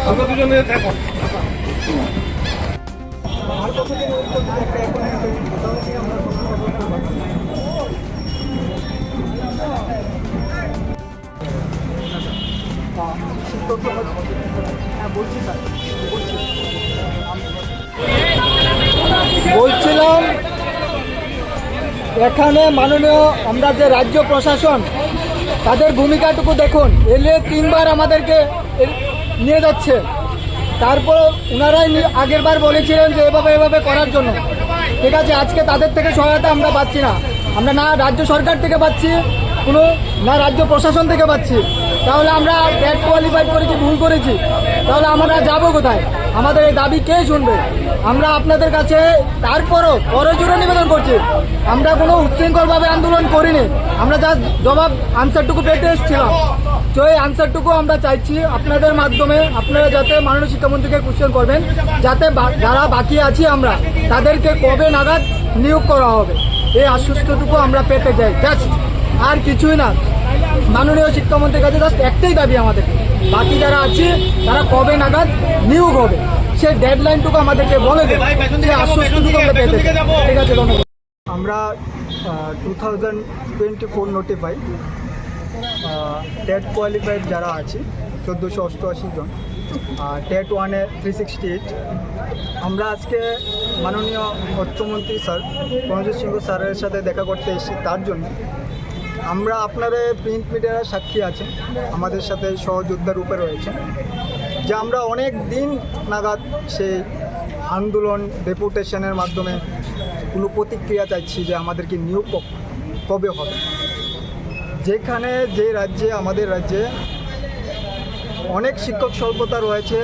আমরা দুজনে থাকো। বলছিলাম এখানে মাননীয় আমরা যে রাজ্য প্রশাসন তাদের ভূমিকাটুকু দেখুন, এলে 3 বার আমাদেরকে নিয়ে যাচ্ছে। তারপর ওনারাই আগের বার বলেছিলেন যে এভাবে করার জন্য। ঠিক আছে, আজকে তাদের থেকে সহায়তা আমরা পাচ্ছি না। আমরা না রাজ্য সরকার থেকে পাচ্ছি কোনো, না রাজ্য প্রশাসন থেকে পাচ্ছি। তাহলে আমরা ব্যাড কোয়ালিফাইড করে কি ভুল করেছি? তাহলে আমরা যাবো কোথায়? আমাদের এই দাবি কে শুনবে? আমরা আপনাদের কাছে তারপরও করজোড়ে নিবেদন করছি, আমরা কোনো উচ্ছৃঙ্খলভাবে আন্দোলন করিনি। আমরা জাস্ট জবাব আনসারটুকু পেতে এসেছিলাম। তো এই আনসারটুকু আমরা চাইছি আপনাদের মাধ্যমে, আপনারা যাতে মাননীয় শিক্ষামন্ত্রীকে কোশ্চেন করবেন, যাতে যারা বাকি আছি আমরা তাদেরকে কবে নাগাদ নিয়োগ করা হবে, এই আশ্বস্তটুকু আমরা পেতে চাই। জাস্ট আর কিছুই না। মাননীয় শিক্ষামন্ত্রীর কাছে জাস্ট একটাই দাবি আমাদের, বাকি যারা আছে তারা কবে নাগাদ নিয়োগ হবে সেই ডেডলাইনটুকু আমাদেরকে বলে দেবে, সেই আশ্বস্তটুকু আমরা পেতে চাই। ঠিক আছে, ধন্যবাদ। আমরা 2024 নোটিফাই টেট কোয়ালিফাইড যারা আছে 1488 জন, টেট 1-এ 368। আমরা আজকে মাননীয় অর্থমন্ত্রী স্যার প্রণজিৎ সিংহ স্যারের সাথে দেখা করতে এসেছি। তার জন্য আমরা আপনাদের প্রিন্ট মিডিয়ার সাক্ষী আছেন, আমাদের সাথে সহযোদ্ধা রূপে রয়েছেন, যে আমরা অনেক দিন নাগাদ সেই আন্দোলন ডেপুটেশনের মাধ্যমে কোনো প্রতিক্রিয়া চাইছি যে আমাদেরকে নিয়োগ কবে হবে। যেখানে যে রাজ্যে, আমাদের রাজ্যে অনেক শিক্ষক স্বল্পতা রয়েছে,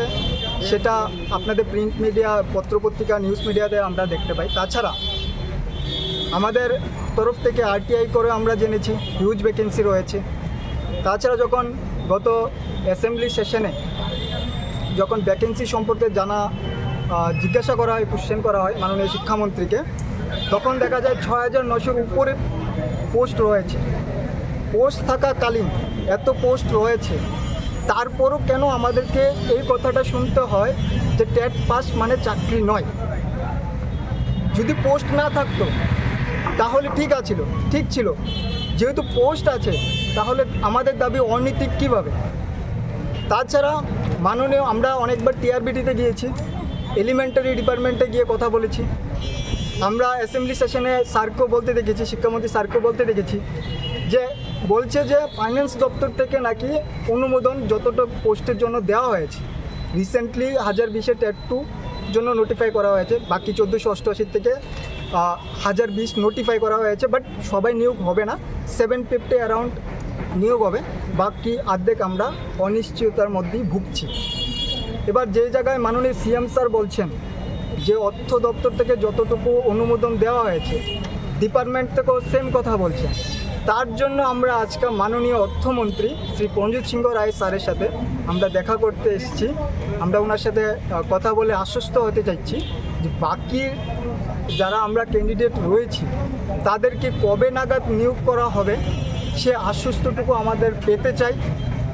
সেটা আপনাদের প্রিন্ট মিডিয়া, পত্রপত্রিকা, নিউজ মিডিয়াতে আমরা দেখতে পাই। তাছাড়া আমাদের তরফ থেকে আরটিআই করে আমরা জেনেছি হিউজ ভ্যাকেন্সি রয়েছে। তাছাড়া যখন গত অ্যাসেম্বলি সেশনে যখন ভ্যাকেন্সি সম্পর্কে জিজ্ঞাসা করা হয়, কোশ্চেন করা হয় মাননীয় শিক্ষামন্ত্রীকে, তখন দেখা যায় 6900-র উপরে পোস্ট রয়েছে। পোস্ট থাকাকালীন এত পোস্ট রয়েছে, তারপরও কেন আমাদেরকে এই কথাটা শুনতে হয় যে টেট পাস মানে চাকরি নয়? যদি পোস্ট না থাকতো তাহলে ঠিক ছিল। যেহেতু পোস্ট আছে, তাহলে আমাদের দাবি অনৈতিক কীভাবে? তাছাড়া মাননীয় আমরা অনেকবার টিআরবিটিতে গিয়েছি, এলিমেন্টারি ডিপার্টমেন্টে গিয়ে কথা বলেছি। আমরা অ্যাসেম্বলি সেশনে স্যারকেও বলতে দেখেছি, শিক্ষামন্ত্রী স্যারকেও বলতে দেখেছি, যে বলছে যে ফাইন্যান্স দপ্তর থেকে নাকি অনুমোদন যতটুকু পোস্টের জন্য দেওয়া হয়েছে, রিসেন্টলি 1020-এ টেট 2 জন্য নোটিফাই করা হয়েছে, বাকি 1488 থেকে 1020 নোটিফাই করা হয়েছে। বাট সবাই নিয়োগ হবে না, 750 অ্যারাউন্ড নিয়োগ হবে, বাকি অর্ধেক আমরা অনিশ্চয়তার মধ্যেই ভুগছি। এবার যে জায়গায় মাননীয় সিএম স্যার বলছেন যে অর্থ দপ্তর থেকে যতটুকু অনুমোদন দেওয়া হয়েছে, ডিপার্টমেন্ট থেকেও সেম কথা বলছেন। তার জন্য আমরা আজকে মাননীয় অর্থমন্ত্রী শ্রী প্রণজিৎ সিংহ রায় স্যারের সাথে আমরা দেখা করতে এসেছি। আমরা ওনার সাথে কথা বলে আশ্বস্ত হতে চাইছি যে বাকি যারা আমরা ক্যান্ডিডেট রয়েছি তাদেরকে কবে নাগাদ নিয়োগ করা হবে সে আশ্বস্তটুকু আমাদের পেতে চাই।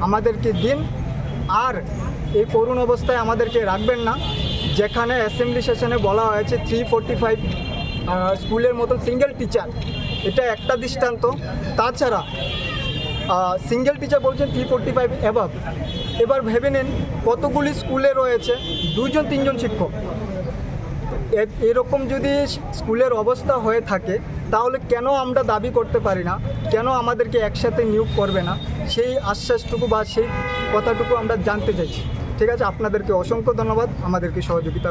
আমাদেরকে দিন, আর এই করুণ অবস্থায় আমাদেরকে রাখবেন না। যেখানে অ্যাসেম্বলি সেশনে বলা হয়েছে 345 স্কুলের মতো সিঙ্গেল টিচার, এটা একটা দৃষ্টান্ত। তাছাড়া সিঙ্গেল টিচার বলছেন 345 অ্যাবাভ। এবার ভেবে নিন কতগুলি স্কুলে রয়েছে 2-3জন শিক্ষক। এরকম যদি স্কুলের অবস্থা হয়ে থাকে, তাহলে কেন আমরা দাবি করতে পারি না, কেন আমাদেরকে একসাথে নিয়োগ করবে না, সেই আশ্বাসটুকু বা সেই কথাটুকু আমরা জানতে চাইছি। ঠিক আছে, আপনাদেরকে অসংখ্য ধন্যবাদ আমাদেরকে সহযোগিতা